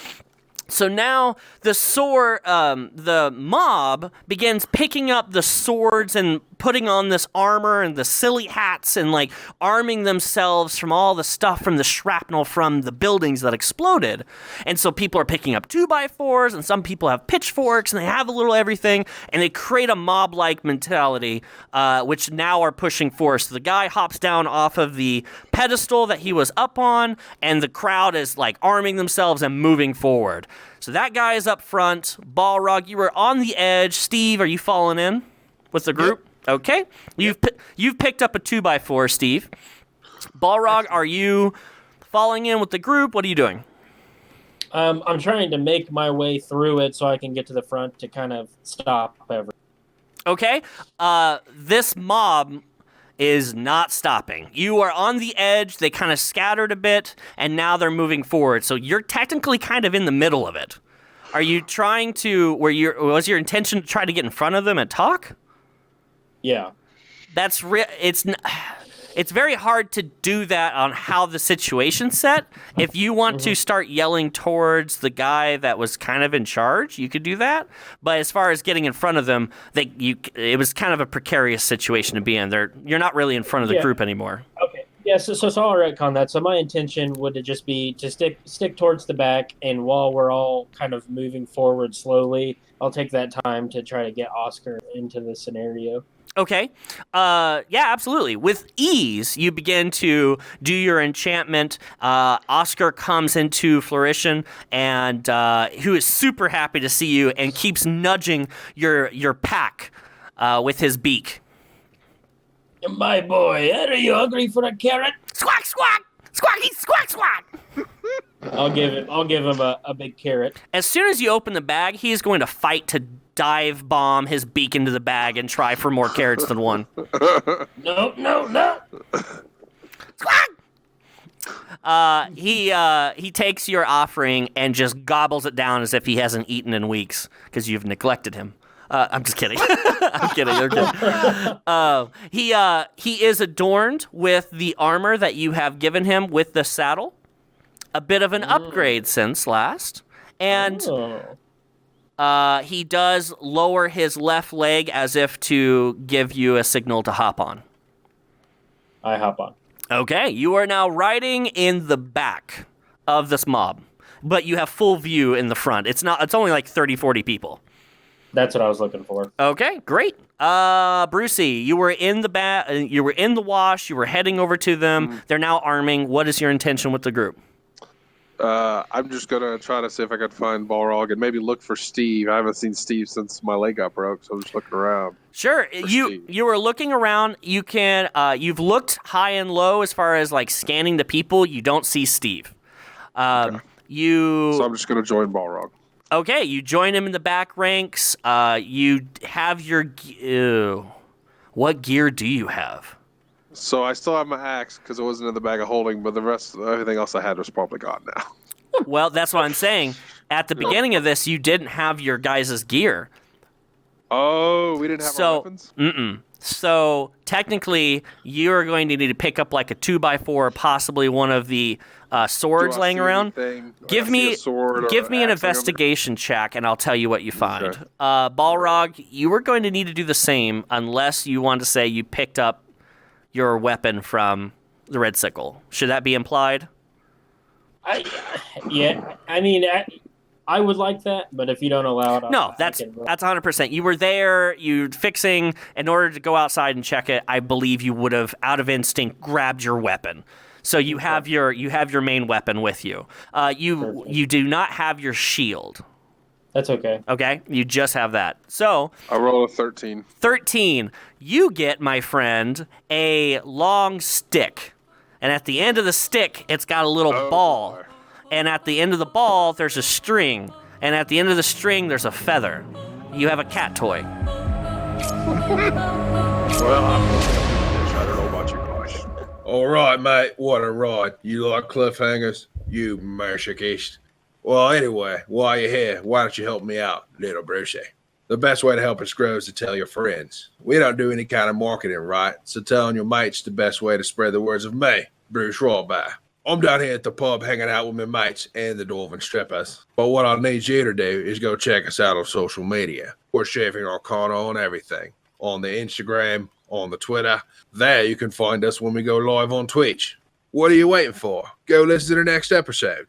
So now the mob begins picking up the swords and putting on this armor and the silly hats and like arming themselves from all the stuff from the shrapnel from the buildings that exploded. And so people are picking up 2x4s and some people have pitchforks and they have a little everything and they create a mob-like mentality, which now are pushing forward. So the guy hops down off of the pedestal that he was up on and the crowd is like arming themselves and moving forward. So that guy is up front. Balrog, you were on the edge. Steve, are you falling in with the group? Yep. Okay. You've picked up a 2x4, Steve. Balrog, are you falling in with the group? What are you doing? I'm trying to make my way through it so I can get to the front to kind of stop everything. Okay. This mob is not stopping. You are on the edge. They kind of scattered a bit, and now they're moving forward. So you're technically kind of in the middle of it. Are you trying to? Was your intention to try to get in front of them and talk? Yeah. It's very hard to do that on how the situation's set. If you want to start yelling towards the guy that was kind of in charge, you could do that. But as far as getting in front of them, it was kind of a precarious situation to be in. You're not really in front of the group anymore. Okay. Yeah, so I'll retcon that. So my intention would just be to stick towards the back, and while we're all kind of moving forward slowly, I'll take that time to try to get Oscar into the scenario. Okay. Yeah, absolutely. With ease, you begin to do your enchantment. Oscar comes into fruition, and who is super happy to see you and keeps nudging your pack with his beak. My boy, are you hungry for a carrot? Squawk, squawk! Squawky, squawk, squawk! I'll give him a big carrot. As soon as you open the bag, he is going to fight to dive bomb his beak into the bag and try for more carrots than one. No. Squawk! He takes your offering and just gobbles it down as if he hasn't eaten in weeks because you've neglected him. I'm just kidding. I'm kidding. He is adorned with the armor that you have given him with the saddle. A bit of an upgrade since last. And he does lower his left leg as if to give you a signal to hop on. I hop on. Okay, you are now riding in the back of this mob, but you have full view in the front. It's only like 30, 40 people. That's what I was looking for. Okay, great. Brucey, you were in the wash, you were heading over to them. They're now arming. What is your intention with the group? I'm just going to try to see if I can find Balrog and maybe look for Steve. I haven't seen Steve since my leg got broke, so I'm just looking around. Sure. You were looking around. You can you've looked high and low as far as like scanning the people. You don't see Steve. Okay. So I'm just going to join Balrog. Okay, you join him in the back ranks. You have your what gear do you have? So I still have my axe because it wasn't in the bag of holding, but everything else I had was probably gone now. Well, that's what I'm saying. At the beginning of this, you didn't have your guys' gear. Oh, we didn't have our weapons? So technically, you're going to need to pick up like a 2x4, possibly one of the swords laying around. Give me an investigation check, and I'll tell you what you find. Okay. Balrog, you were going to need to do the same unless you want to say you picked up your weapon from the Red Sickle. Should that be implied? I would like that, but if you don't allow it, no, that's 100%. You were there, you fixing. In order to go outside and check it, I believe you would have, out of instinct, grabbed your weapon. So you have your main weapon with you. You do not have your shield. That's okay. Okay, you just have that. So I roll a 13. 13. You get, my friend, a long stick, and at the end of the stick, it's got a little ball. Boy. And at the end of the ball, there's a string. And at the end of the string, there's a feather. You have a cat toy. Well, I don't know about you guys. All right, mate. What a ride. You like cliffhangers? You masochist. Well, anyway, while you're here, why don't you help me out, little Brucey? The best way to help us grow is to tell your friends. We don't do any kind of marketing, right? So telling your mates the best way to spread the words of me, Bruce Rothbear. I'm down here at the pub hanging out with my mates and the dwarven strippers. But what I need you to do is go check us out on social media. We're sharing Arcana on everything. On the Instagram, on the Twitter. There you can find us when we go live on Twitch. What are you waiting for? Go listen to the next episode.